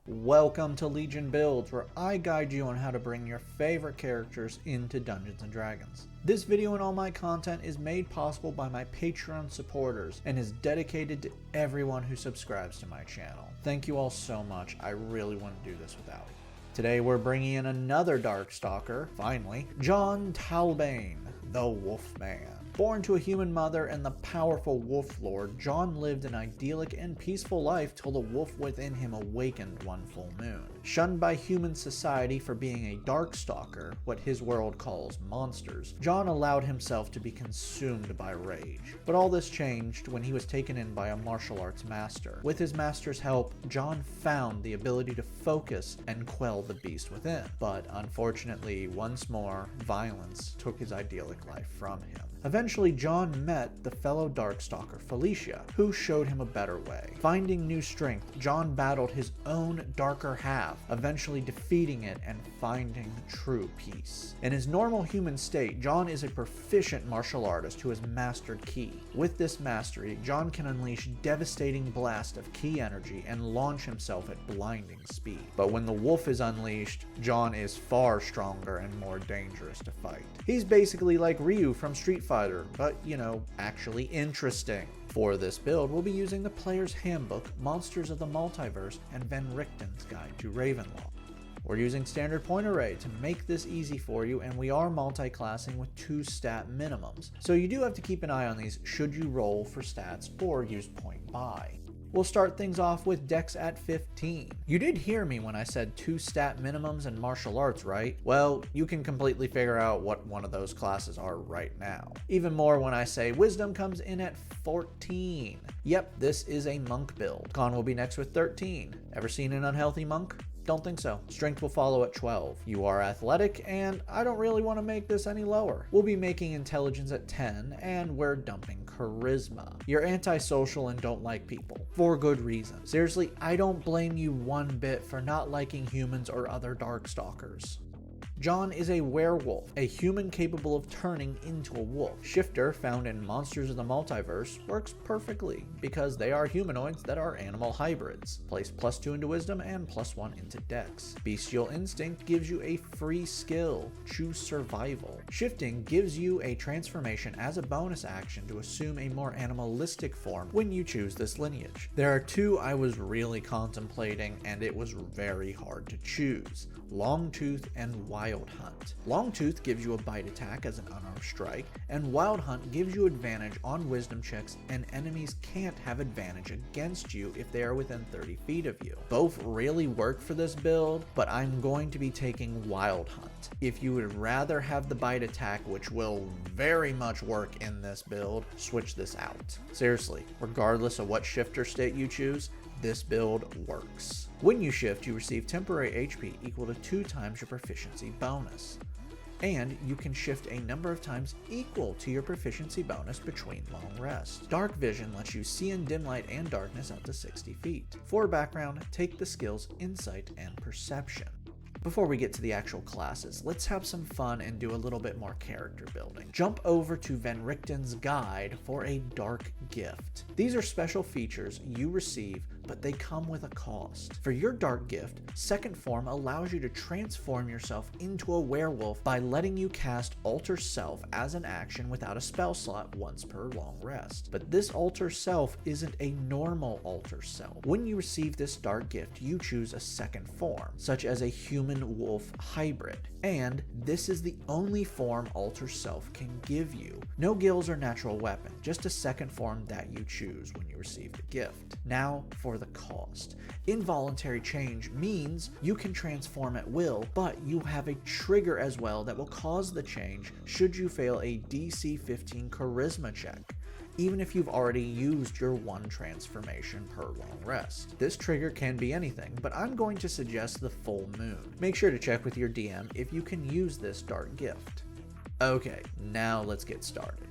Welcome to Legion Builds, where I guide you on how to bring your favorite characters into Dungeons & Dragons. This video and all my content is made possible by my Patreon supporters and is dedicated to everyone who subscribes to my channel. Thank you all so much. I really wouldn't do this without you. Today we're bringing in another Darkstalker, finally, John Talbain, the Wolfman. Born to a human mother and the powerful Wolf Lord, John lived an idyllic and peaceful life till the wolf within him awakened one full moon. Shunned by human society for being a Darkstalker, what his world calls monsters, John allowed himself to be consumed by rage. But all this changed when he was taken in by a martial arts master. With his master's help, John found the ability to focus and quell the beast within. But unfortunately, once more, violence took his idyllic life from him. Eventually, John met the fellow Darkstalker Felicia, who showed him a better way. Finding new strength, John battled his own darker half, eventually defeating it and finding true peace. In his normal human state, John is a proficient martial artist who has mastered Ki. With this mastery, John can unleash devastating blast of Ki energy and launch himself at blinding speed. But when the wolf is unleashed, John is far stronger and more dangerous to fight. He's basically like Ryu from Street Fighter, but actually interesting. For this build, we'll be using the Player's Handbook, Monsters of the Multiverse, and Van Richten's Guide to Ravenloft. We're using standard point array to make this easy for you, and we are multi-classing with 2 stat minimums. So you do have to keep an eye on these should you roll for stats or use point buy. We'll start things off with Dex at 15. You did hear me when I said 2 stat minimums and martial arts, right? Well, you can completely figure out what one of those classes are right now. Even more when I say Wisdom comes in at 14. Yep, this is a monk build. Con will be next with 13. Ever seen an unhealthy monk? Don't think so. Strength will follow at 12. You are athletic, and I don't really want to make this any lower. We'll be making intelligence at 10, and we're dumping charisma. You're antisocial and don't like people. For good reason. Seriously, I don't blame you one bit for not liking humans or other Darkstalkers. John is a werewolf, a human capable of turning into a wolf. Shifter, found in Monsters of the Multiverse, works perfectly because they are humanoids that are animal hybrids. Place +2 into Wisdom and +1 into Dex. Bestial Instinct gives you a free skill. Choose Survival. Shifting gives you a transformation as a bonus action to assume a more animalistic form when you choose this lineage. There are 2 I was really contemplating, and it was very hard to choose. Longtooth and Wild Hunt. Longtooth gives you a bite attack as an unarmed strike, and Wild Hunt gives you advantage on wisdom checks, and enemies can't have advantage against you if they are within 30 feet of you. Both really work for this build, but I'm going to be taking Wild Hunt. If you would rather have the bite attack, which will very much work in this build, switch this out. Seriously, regardless of what shifter state you choose, this build works. When you shift, you receive temporary HP equal to 2 times your proficiency bonus. And you can shift a number of times equal to your proficiency bonus between long rests. Dark Vision lets you see in dim light and darkness up to 60 feet. For background, take the skills Insight and Perception. Before we get to the actual classes, let's have some fun and do a little bit more character building. Jump over to Van Richten's Guide for a Dark Gift. These are special features you receive, but they come with a cost. For your Dark Gift, Second Form allows you to transform yourself into a werewolf by letting you cast Alter Self as an action without a spell slot once per long rest. But this Alter Self isn't a normal Alter Self. When you receive this Dark Gift, you choose a second form, such as a human-wolf hybrid. And this is the only form Alter Self can give you. No gills or natural weapon, just a second form that you choose when you receive the gift. Now for the cost. Involuntary change means you can transform at will, but you have a trigger as well that will cause the change should you fail a DC 15 charisma check, even if you've already used your 1 transformation per long rest. This trigger can be anything, but I'm going to suggest the full moon. Make sure to check with your DM if you can use this dark gift. Okay, now let's get started.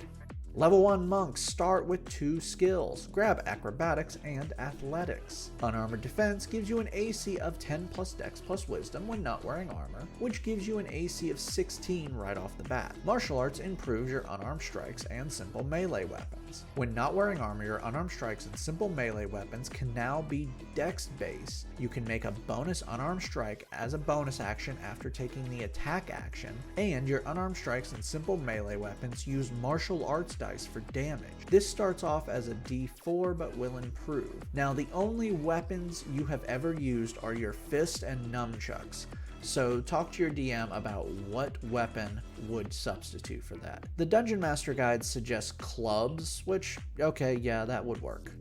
Level 1 monks start with 2 skills. Grab Acrobatics and Athletics. Unarmored Defense gives you an AC of 10 plus Dex plus Wisdom when not wearing armor, which gives you an AC of 16 right off the bat. Martial Arts improves your unarmed strikes and simple melee weapons. weapons. When not wearing armor, your unarmed strikes and simple melee weapons can now be dex based. You can make a bonus unarmed strike as a bonus action after taking the attack action, and your unarmed strikes and simple melee weapons use martial arts dice for damage. This starts off as a D4 but will improve. Now, the only weapons you have ever used are your fist and nunchucks, so talk to your DM about what weapon would substitute for that. The Dungeon Master Guide suggests clubs, which, okay, yeah, that would work.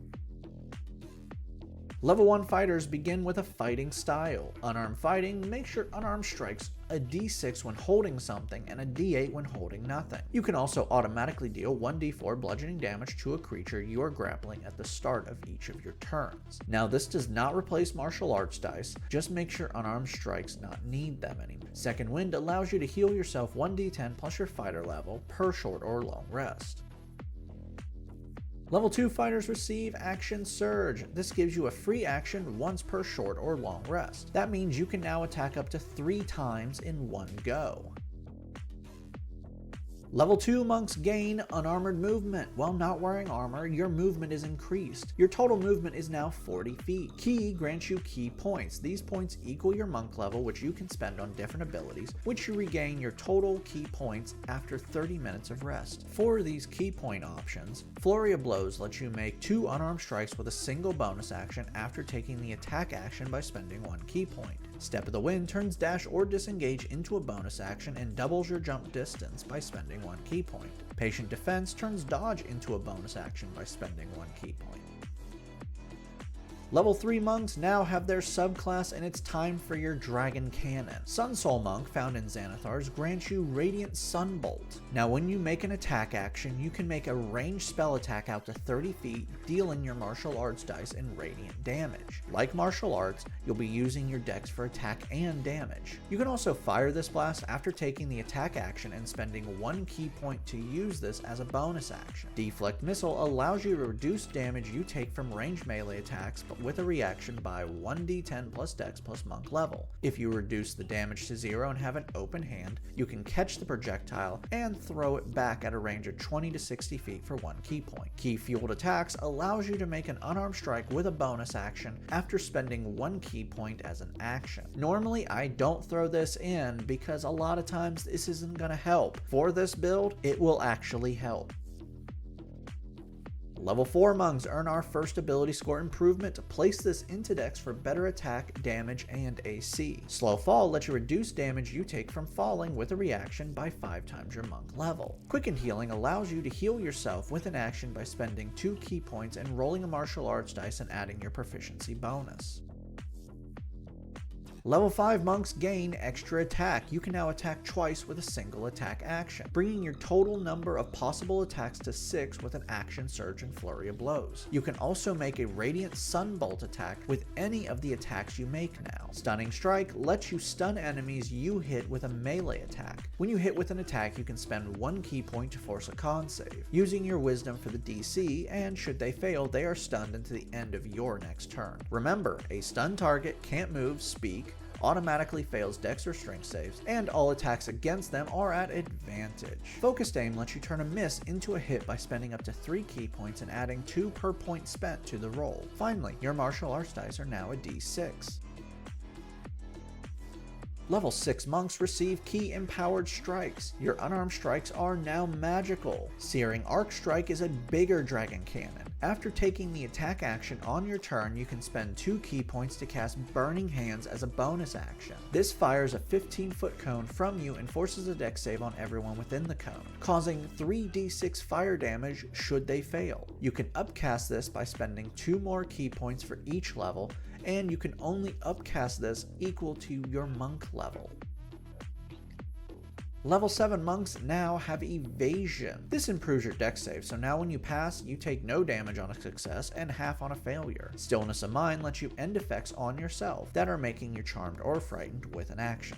Level 1 fighters begin with a fighting style. Unarmed fighting makes your unarmed strikes a d6 when holding something and a d8 when holding nothing. You can also automatically deal 1d4 bludgeoning damage to a creature you are grappling at the start of each of your turns. Now, this does not replace martial arts dice, just makes your unarmed strikes not need them anymore. Second Wind allows you to heal yourself 1d10 plus your fighter level per short or long rest. Level 2 fighters receive Action Surge. This gives you a free action once per short or long rest. That means you can now attack up to 3 times in one go. Level 2 monks gain unarmored movement. While not wearing armor, your movement is increased. Your total movement is now 40 feet. Ki grants you ki points. These points equal your monk level, which you can spend on different abilities, which you regain your total ki points after 30 minutes of rest. For these ki point options, Flurry of Blows lets you make 2 unarmed strikes with a single bonus action after taking the attack action by spending 1 ki point. Step of the Wind turns dash or disengage into a bonus action and doubles your jump distance by spending 1 ki point. Patient Defense turns dodge into a bonus action by spending 1 ki point. Level 3 monks now have their subclass, and it's time for your Dragon Cannon. Sun Soul Monk, found in Xanathar's, grants you Radiant Sunbolt. Now, when you make an attack action, you can make a ranged spell attack out to 30 feet, dealing your martial arts dice in radiant damage. Like martial arts, you'll be using your dex for attack and damage. You can also fire this blast after taking the attack action and spending 1 ki point to use this as a bonus action. Deflect Missile allows you to reduce damage you take from ranged melee attacks, but with a reaction by 1d10 plus dex plus monk level. If you reduce the damage to 0 and have an open hand, you can catch the projectile and throw it back at a range of 20 to 60 feet for 1 ki point. Ki fueled attacks allows you to make an unarmed strike with a bonus action after spending 1 ki point as an action. Normally, I don't throw this in because a lot of times this isn't going to help. For this build, it will actually help. Level 4 monks earn our first ability score improvement to place this into dex for better attack, damage, and AC. Slow Fall lets you reduce damage you take from falling with a reaction by 5 times your monk level. Quickened Healing allows you to heal yourself with an action by spending 2 ki points and rolling a martial arts dice and adding your proficiency bonus. Level 5 monks gain extra attack. You can now attack twice with a single attack action, bringing your total number of possible attacks to 6 with an Action Surge and Flurry of Blows. You can also make a Radiant Sunbolt attack with any of the attacks you make now. Stunning Strike lets you stun enemies you hit with a melee attack. When you hit with an attack, you can spend 1 ki point to force a con save, using your wisdom for the DC, and should they fail, they are stunned until the end of your next turn. Remember, a stunned target can't move, speak, automatically fails dex or strength saves, and all attacks against them are at advantage. Focused Aim lets you turn a miss into a hit by spending up to 3 ki points and adding 2 per point spent to the roll. Finally, your martial arts dice are now a d6. Level 6 monks receive Ki Empowered Strikes. Your unarmed strikes are now magical. Searing Arc Strike is a bigger dragon cannon. After taking the attack action on your turn, you can spend 2 ki points to cast Burning Hands as a bonus action. This fires a 15-foot cone from you and forces a dex save on everyone within the cone, causing 3d6 fire damage should they fail. You can upcast this by spending 2 more ki points for each level, and you can only upcast this equal to your monk level. Level 7 monks now have Evasion. This improves your dex save, so now when you pass, you take no damage on a success and half on a failure. Stillness of Mind lets you end effects on yourself that are making you charmed or frightened with an action.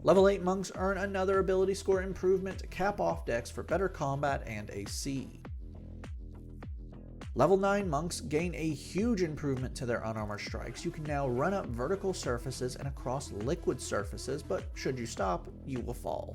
Level 8 monks earn another ability score improvement to cap off dex for better combat and AC. Level 9 monks gain a huge improvement to their unarmored strikes. You can now run up vertical surfaces and across liquid surfaces, but should you stop, you will fall.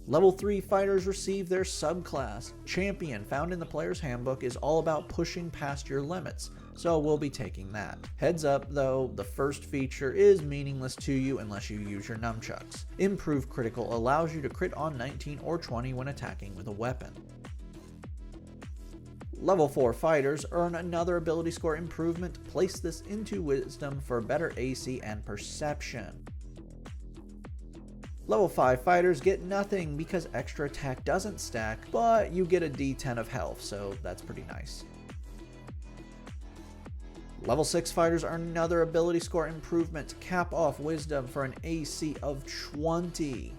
Level 3 fighters receive their subclass. Champion, found in the player's handbook, is all about pushing past your limits, so we'll be taking that. Heads up though, the first feature is meaningless to you unless you use your nunchucks. Improved critical allows you to crit on 19 or 20 when attacking with a weapon. Level 4 fighters earn another ability score improvement. Place this into wisdom for better AC and perception. Level 5 fighters get nothing because extra attack doesn't stack, but you get a D10 of health, so that's pretty nice. Level 6 fighters earn another ability score improvement. Cap off wisdom for an AC of 20.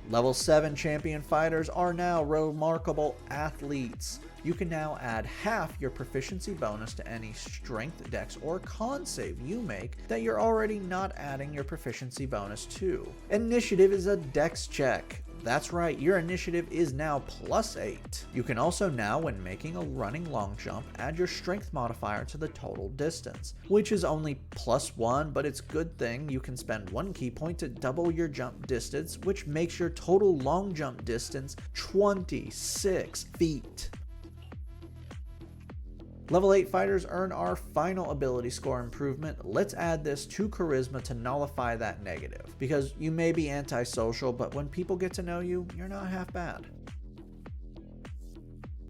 Level 7 champion fighters are now remarkable athletes. You can now add half your proficiency bonus to any strength, dex, or con save you make that you're already not adding your proficiency bonus to. Initiative is a dex check. That's right, your initiative is now +8. You can also now, when making a running long jump, add your strength modifier to the total distance, which is only +1, but it's a good thing you can spend 1 key point to double your jump distance, which makes your total long jump distance 26 feet. Level 8 fighters earn our final ability score improvement. Let's add this to charisma to nullify that negative, because you may be antisocial, but when people get to know you, you're not half bad.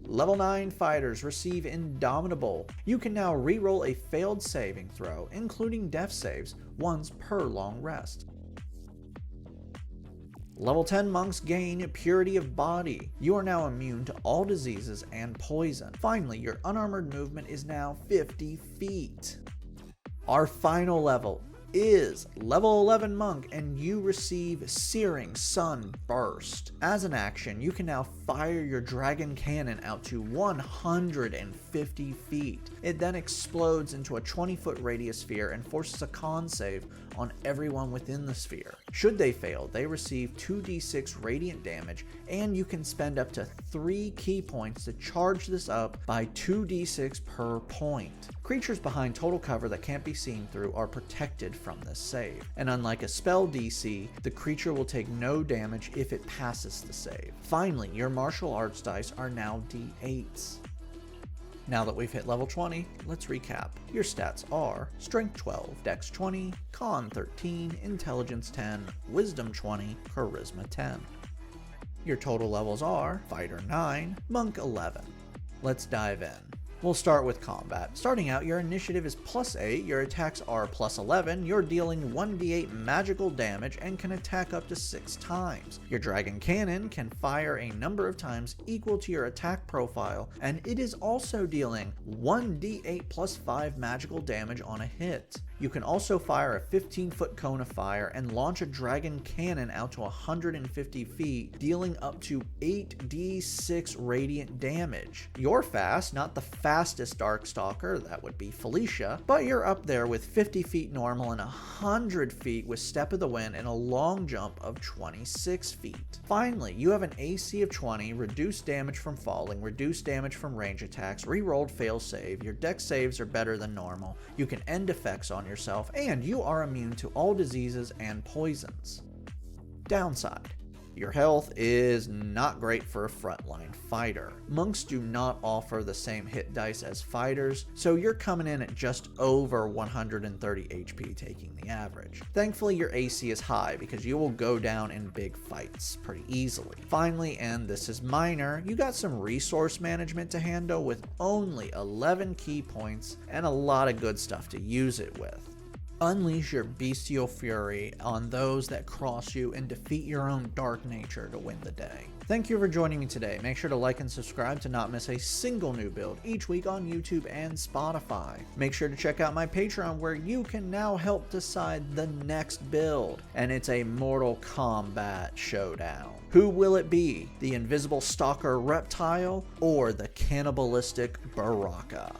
Level 9 fighters receive Indomitable. You can now reroll a failed saving throw, including death saves, once per long rest. Level 10 monks gain Purity of Body. You are now immune to all diseases and poison. Finally, your unarmored movement is now 50 feet. Our final level is level 11 monk, and you receive Searing Sun Burst. As an action, you can now fire your dragon cannon out to 150 feet. It then explodes into a 20-foot radius sphere and forces a con save on everyone within the sphere. Should they fail, they receive 2d6 radiant damage, and you can spend up to 3 key points to charge this up by 2d6 per point. Creatures behind total cover that can't be seen through are protected from this save, and unlike a spell DC, the creature will take no damage if it passes the save. Finally, your martial arts dice are now d8s. Now that we've hit level 20, let's recap. Your stats are Strength 12, Dex 20, Con 13, Intelligence 10, Wisdom 20, Charisma 10. Your total levels are Fighter 9, Monk 11. Let's dive in. We'll start with combat. Starting out, your initiative is +8, your attacks are +11, you're dealing 1d8 magical damage and can attack up to 6 times. Your dragon cannon can fire a number of times equal to your attack profile, and it is also dealing 1d8 +5 magical damage on a hit. You can also fire a 15-foot cone of fire and launch a dragon cannon out to 150 feet, dealing up to 8d6 radiant damage. You're fast, not the fastest Darkstalker, that would be Felicia, but you're up there with 50 feet normal and 100 feet with Step of the Wind and a long jump of 26 feet. Finally, you have an AC of 20, reduced damage from falling, reduced damage from range attacks, rerolled fail save, your dex saves are better than normal, you can end effects on yourself, and you are immune to all diseases and poisons. Downside: your health is not great for a frontline fighter. Monks do not offer the same hit dice as fighters, so you're coming in at just over 130 HP taking the average. Thankfully, your AC is high because you will go down in big fights pretty easily. Finally, and this is minor, you got some resource management to handle with only 11 key points and a lot of good stuff to use it with. Unleash your bestial fury on those that cross you and defeat your own dark nature to win the day. Thank you for joining me today. Make sure to like and subscribe to not miss a single new build each week on YouTube and Spotify. Make sure to check out my Patreon, where you can now help decide the next build, and it's a Mortal Kombat showdown. Who will it be? The invisible stalker reptile or the cannibalistic Baraka?